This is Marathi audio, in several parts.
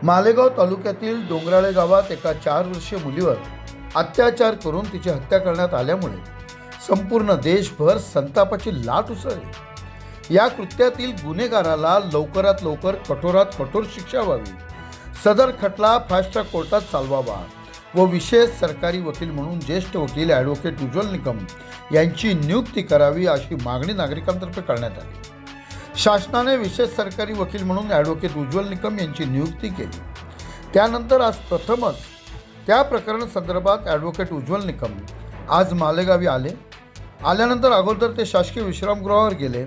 मालेगाव तालुक्यातील डोंगराळे गावात एका 4 वर्षीय मुलीवर अत्याचार करून तिची हत्या करण्यात आल्यामुळे संपूर्ण देशभर संतापाची लाट उसळली। या कृत्यातील गुन्हेगाराला लवकरात लवकर कठोरात कठोर शिक्षा व्हावी, सदर खटला फास्ट ट्रॅक कोर्टात चालवावा व विशेष सरकारी वकील म्हणून ज्येष्ठ वकील ॲडव्होकेट उज्ज्वल निकम यांची नियुक्ती करावी अशी मागणी नागरिकांतर्फे करण्यात आली। शासनाने विशेष सरकारी वकील म्हणून ॲडव्होकेट उज्ज्वल निकम यांची नियुक्ती केली। त्यानंतर आज प्रथमच त्या प्रकरणासंदर्भात ॲडव्होकेट उज्ज्वल निकम आज मालेगावी आल्यानंतर अगोदर ते शासकीय विश्रामगृहावर गेले।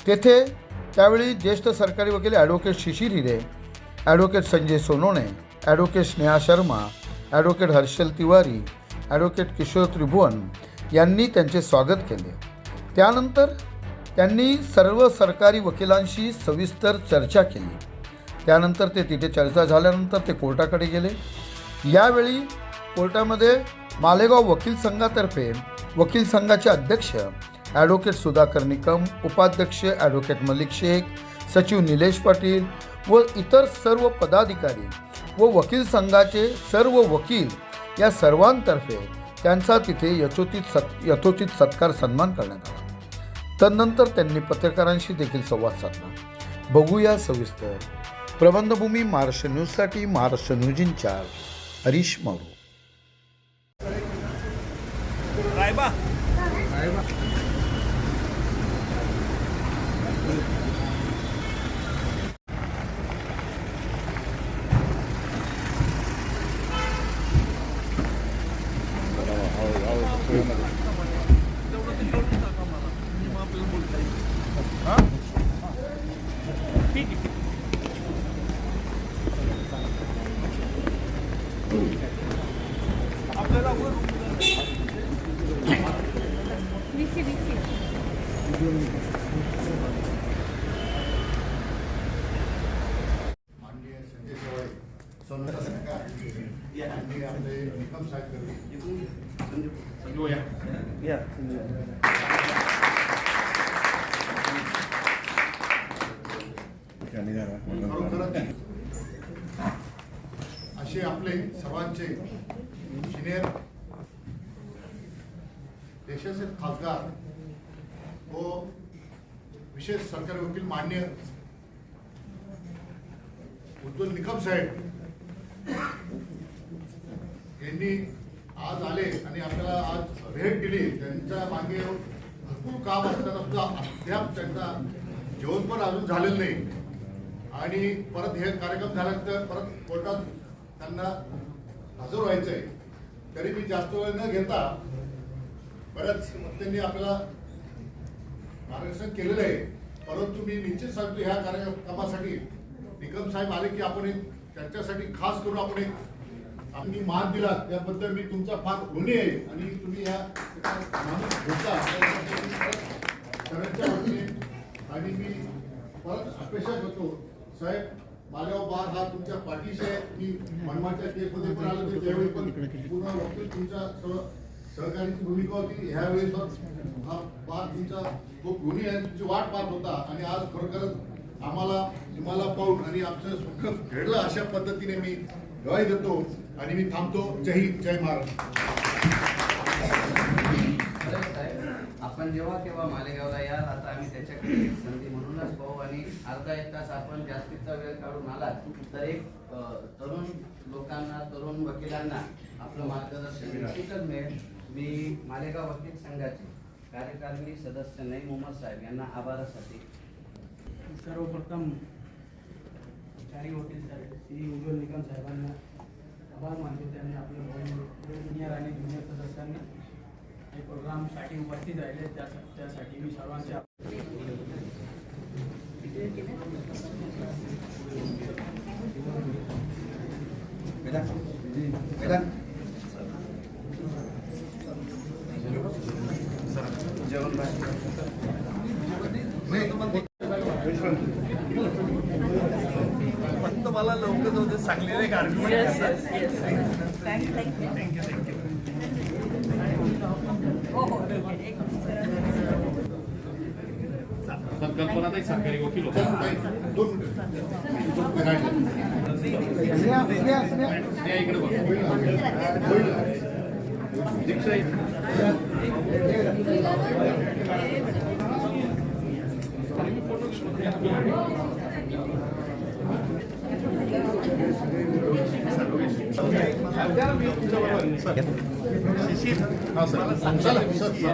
तेथे त्यावेळी ज्येष्ठ सरकारी वकील advocate Shishir Hire, advocate Sanjay Sonawane, advocate Sneha Sharma, advocate Harshal Tiwari, advocate Kishor Tribhuvan यांनी त्यांचे स्वागत केले। त्यानंतर त्यांनी सर्व सरकारी वकिलांशी सविस्तर चर्चा केली। त्यानंतर ते तिथे चर्चा झाल्यानंतर ते कोर्टाकडे गेले। यावेळी कोर्टामध्ये मालेगाव वकील संघातर्फे वकील संघाचे अध्यक्ष ॲडव्होकेट सुधाकर निकम, उपाध्यक्ष ॲडव्होकेट मलिक शेख, सचिव निलेश पाटील व इतर सर्व पदाधिकारी व वकील संघाचे सर्व वकील या सर्वांतर्फे त्यांचा तिथे यथोचित सत्कार सन्मान करण्यात आला। तदनंतर त्यांनी पत्रकारांशी देखील संवाद साधला। बघूया सविस्तर। प्रबंधभूमी महाराष्ट्र न्यूजसाठी महाराष्ट्र न्यूज इन्चार्ज हरीश मारू। असे आपले सर्वांचे सिनियर देशाचे खासदार व विशेष सरकारी वकील मान्य उज्ज्वल निकम साहेब यांनी आज आले आणि आपल्याला आज भेट दिली। त्यांच्या मागे भरपूर काम असताना सुद्धा अद्याप त्यांचा जेवण पण अजून झालेलं नाही आणि परत हे कार्यक्रम झाल्यानंतर परत कोर्टात त्यांना हजर व्हायचं आहे। तरी मी जास्त वेळ न घेता बऱ्याच त्यांनी आपल्याला मार्गदर्शन केलेलं आहे, परंतु मी निश्चित सांगतो ह्या कार्यक्रमासाठी निकम साहेब आले की आपण त्यांच्यासाठी खास करून आपण आम्ही मान दिला त्याबद्दल मी तुमचा फार ऋणी आहे आणि तुम्ही या आणि मी परत अपेक्षा करतो साहेब मालेगाव बार हा तुमच्या पाठीशी आहे। मी मनमाडच्या केसमध्ये पण आलो होतो त्यावेळी पण पूर्ण वकील तुमच्या सहकार्याची भूमिका होती। ह्यावेळी हा बार तुमचा खूप ऋणी आहे, तुमची वाट पाहत होता आणि आज खरोखरच तुम्हाला पाहून आणि आमचं सुख घडलं अशा पद्धतीने मी ग्वाही देतो आणि मी थांबतो। जय हिंद, जय महाराष्ट्र। आपण जेव्हा केव्हा मालेगावला याल आता आम्ही त्याच्याकडे संधी म्हणूनच पाहू आणि अर्धा एक तास आपण जास्तीचा वेळ काढून आलात तर एक तरुण लोकांना तरुण वकिलांना आपलं मार्गदर्शन निश्चितच मिळेल। मी मालेगाव वकील संघाचे कार्यकारिणी सदस्य नईम मोहम्मद साहेब यांना आभारासाठी सर्वप्रथम सरकारी वकील साहेब श्री उज्ज्वल निकम साहेबांना आभार मानतो। त्यांनी आपल्या ज्युनियर आणि ज्युनियर सदस्यांना हे प्रोग्रामसाठी उपस्थित राहिले त्यासाठी मी सर्वांचे फक्त मला लवकर जाऊ सांगलेले संकल्पना सरकारी वकील होता। चला